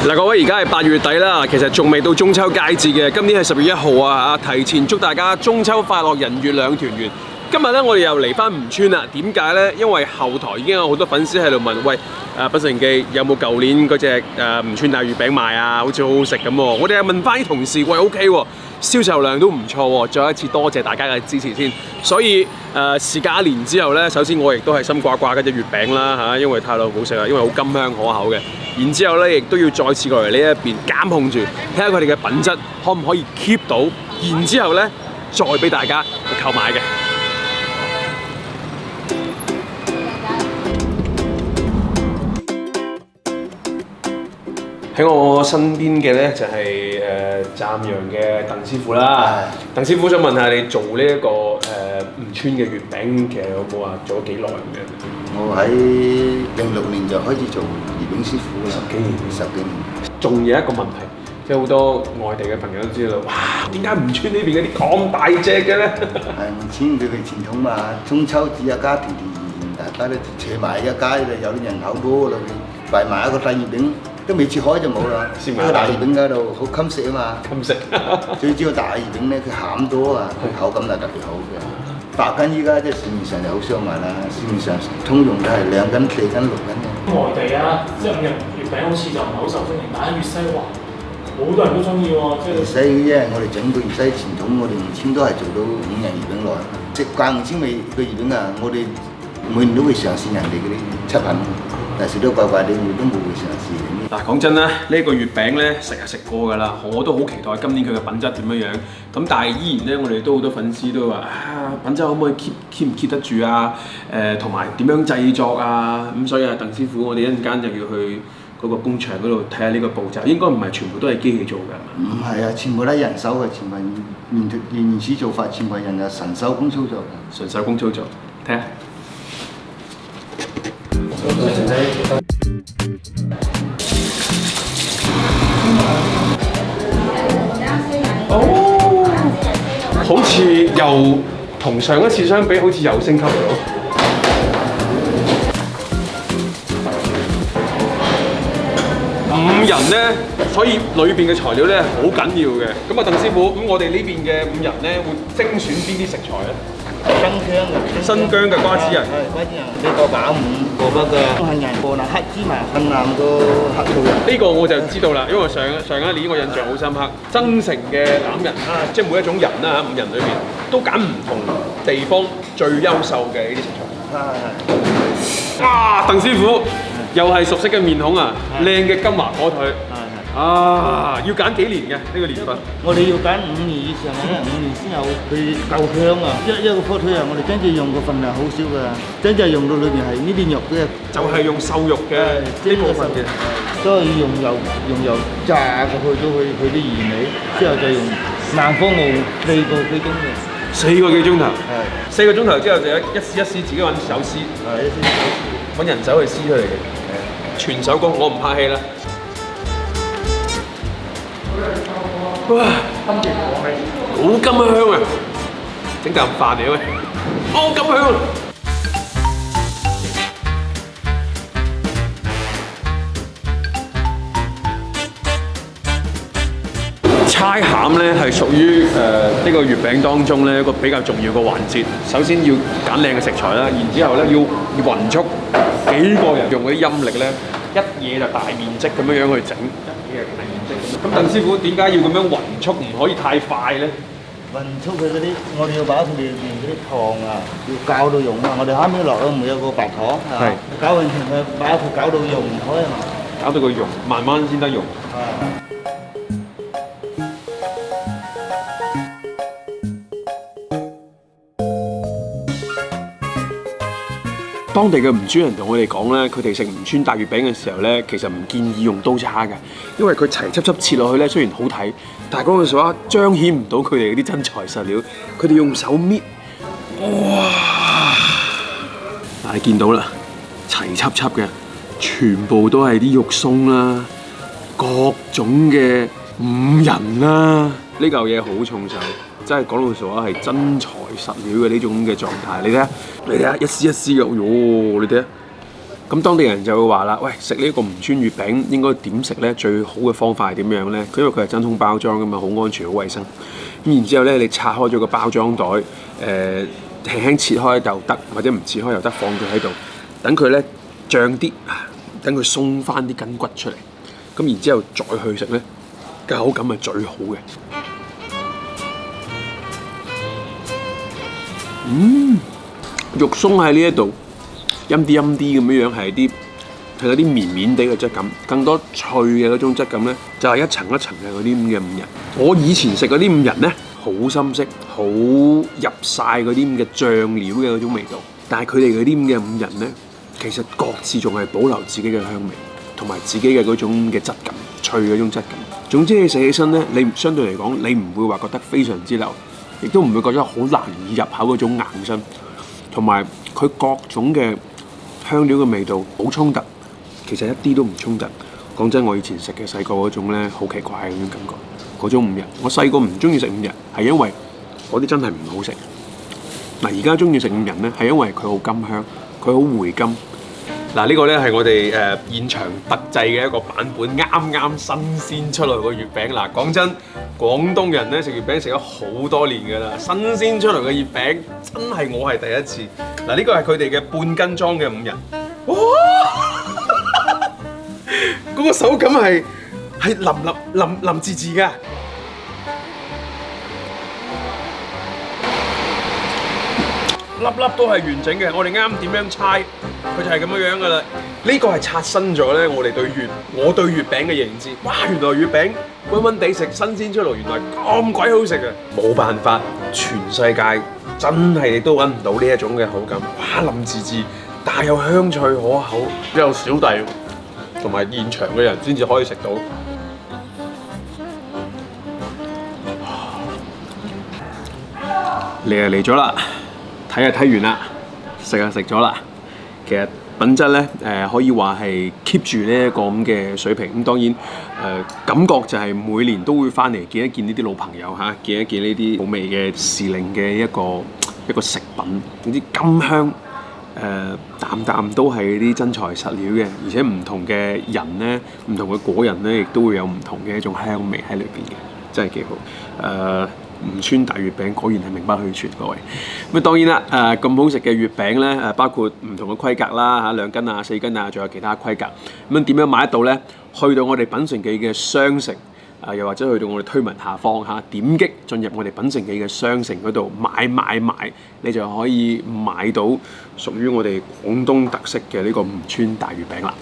嗱，各位而家係8月底啦，其實仲未到中秋佳節嘅，今年係10月1號啊！提前祝大家中秋快樂，人月兩團圓。今日咧，我哋又嚟翻吳村啦。點解咧？因為後台已經有好多粉絲喺度問，喂，不成記有冇舊年嗰隻吳村大月餅賣啊？好似好好食咁喎。我哋又問翻啲同事，喂 OK 喎，銷售量都唔錯喎。再一次多謝大家嘅支持先。所以時隔1年之後咧，首先我亦都係心掛掛嗰隻月餅啦嚇，因為太耐冇食啦，因為好甘香可口嘅。然之後咧，亦都要再次過嚟呢一邊監控住，睇下佢哋嘅品質可唔可以 keep 到。然之後咧，再俾大家去購買嘅。喺我身邊嘅咧就係湛陽嘅鄧師傅啦。鄧師傅想問下你做呢一個吳村嘅月餅，其實有冇話做咗幾耐咁樣？我喺06年就開始做月餅師傅啦，10幾年。仲有一個問題，即係好多外地嘅朋友都知道，哇！點解吳村呢邊嗰啲咁大隻嘅咧？係吳村佢嘅傳統嘛，中秋節一家團團圓圓，大家都齊埋一家，有啲人口多裏邊擺埋一個大月餅。都未切開就冇啦，呢個大月餅嗰度好襟食啊嘛，襟食。最主要大月餅咧，佢餡多啊，佢口感就特別好嘅。8斤依家即係市面上就好少賣啦，市面上通用都係2斤、4斤、6斤嘅。外地啊，即係5日月餅好似就唔係好受歡迎，但係粵西話好多人都中意喎。粵西因為我哋整個粵西傳統，我哋吳村都係做到5仁月餅來。食慣吳村味嘅月餅啊，我哋每年都會嘗試人哋嗰啲出品，但係食到怪怪地，我都冇會嘗試。嗱，講真啦，呢個月餅咧食係食過㗎啦，我都好期待今年佢嘅品質點樣樣。咁但係依然咧，我哋都好多粉絲都話啊，品質可唔可以 keep 唔 keep 得住啊？同埋點樣製作啊？咁所以啊，鄧師傅，我哋一陣間就要去嗰個工場嗰度睇下呢個步驟。應該唔係全部都係機器做㗎。唔係啊，全部都係人手嘅，全部原始做法，全部係人嘅純手工操作嘅。純手工操作，睇下。哦，好似又同上一次相比，好似又升級咗。5仁咧，所以裏邊嘅材料咧好緊要嘅。咁啊，鄧師傅，咁我哋呢邊嘅5仁咧會精選邊啲食材咧？新疆嘅瓜子仁，瓜子仁，呢個把五個不個杏仁個啦，黑芝麻粉藍個黑醋仁。呢個我就知道啦，因為上一年我印象好深刻，增城嘅欖仁，即係每一種仁啦嚇，5仁裏邊都揀唔同地方最優秀嘅呢啲食材。哇！鄧師傅又係熟悉嘅面孔啊，靚嘅金華火腿。啊！要揀幾年嘅呢個年份？我哋要揀5年以上嘅，5年先有佢夠香啊！一個火腿啊，我哋真正用嘅份量好少㗎，真正用到裏邊係呢啲肉嘅，就係用瘦肉嘅呢部分嘅，都係用油炸過去到佢啲原味，之後就用南方爐4個幾鐘嘅。4個幾鐘頭。係。4個鐘頭之後就一絲一絲自己揾手撕，揾人手去撕出嚟嘅，全手工，我唔客氣啦。哇！好甘香啊！整啖飯嚟喂，好甘香啊！猜餡咧係屬於呢個月餅當中咧一個比較重要嘅環節。首先要揀靚嘅食材啦，然之後咧要勻速，幾個人用嗰啲陰力咧，一嘢就大面積咁樣去整。咁鄧師傅點解要咁樣勻速，唔可以太快咧？勻速佢嗰啲，我哋要把佢哋裏邊嗰啲糖啊，要攪到溶啊！我哋啱啱落咗唔會有個白糖啊，攪勻全佢，把佢攪到溶開啊嘛，搞到佢溶，慢慢先得溶。當地嘅吳村人同我哋講咧，佢哋食吳村大月餅嘅時候咧，其實唔建議用刀叉嘅，因為佢齊輯輯切落去咧，雖然好睇，但係嗰個時候彰顯唔到佢哋嗰啲真材實料。佢哋用手搣，哇！你見到啦，齊輯輯嘅，全部都係啲肉鬆啦，各種嘅5仁啦，呢嚿嘢好重手。真係講老實話係真材實料嘅呢種嘅狀態，你睇下，一絲一絲嘅，喲，你睇下，咁當地人就會話啦，喂，食呢個吳川月餅應該點食呢？最好嘅方法係點樣呢？因為佢係真空包裝㗎嘛，好安全、好衞生。咁然之後呢，你拆開咗個包裝袋，輕輕切開又得，或者唔切開又得，放佢喺度，等佢呢脹啲，等佢鬆翻啲筋骨出嚟。咁然之後再去食呢，口感係最好嘅。肉鬆喺呢一度。陰啲咁樣係嗰啲綿綿地嘅質感，更多脆嘅嗰種質感咧，就係一層一層嘅嗰啲咁嘅五仁。我以前食嗰啲五仁咧，好深色，好入晒嗰啲咁嘅醬料嘅嗰種味道。但係佢哋嗰啲咁嘅五仁咧，其實各自仲係保留自己嘅香味，同埋自己嘅嗰種嘅質感，脆嗰種質感。總之你食起身咧，你相對嚟講，你唔會話覺得非常之流，亦都唔會覺得好難以入口嗰種硬身，同埋佢各種嘅香料嘅味道好衝突，其實一啲都唔衝突。講真，我以前食嘅細個嗰種咧，好奇怪嘅嗰種感覺。嗰種五仁，我細個唔中意食五仁，係因為嗰啲真係唔好食。嗱，而家中意食五仁咧，係因為佢好甘香，佢好回甘。嗱，呢個咧係我哋現場特製嘅一個版本，啱啱新鮮出嚟嘅月餅。嗱，講真，廣東人咧食月餅食咗好多年㗎啦，新鮮出嚟嘅月餅真係我係第一次。嗱，呢個係佢哋嘅半斤裝嘅五仁，哇！嗰個手感係腍滋滋㗎。粒粒都係完整嘅，我哋啱點樣猜，佢就係咁樣㗎啦。呢個係刷新咗咧我對月餅嘅認知。哇！原來月餅溫溫地食，新鮮出爐，原來咁鬼好食嘅。冇辦法，全世界真係你都揾唔到呢一種嘅口感。哇！腍滋滋，但係又香脆可口，只有小弟同埋現場嘅人先至可以食到。嚟咗啦！睇完啦，食咗啦。其實品質咧，可以話係 keep 住呢一個咁嘅水平。咁當然感覺就係每年都會翻嚟見一見呢啲老朋友嚇，見一見呢啲好味嘅時令嘅一個食品。總之甘香，啖都係啲真材實料嘅，而且唔同嘅人咧，唔同嘅果仁咧，亦都會有唔同嘅一種香味喺裏邊嘅，真係幾好。吳川大月餅果然係名不虛傳，各位。咁當然啦，咁好食嘅月餅咧，包括唔同嘅規格啦嚇，2斤啊、4斤啊，仲有其他規格。咁點樣買得到咧？去到我哋品城記嘅商城，又或者去到我哋推文下方嚇，點擊進入我哋品城記嘅商城嗰度買，你就可以買到屬於我哋廣東特色嘅呢個吳川大月餅啦。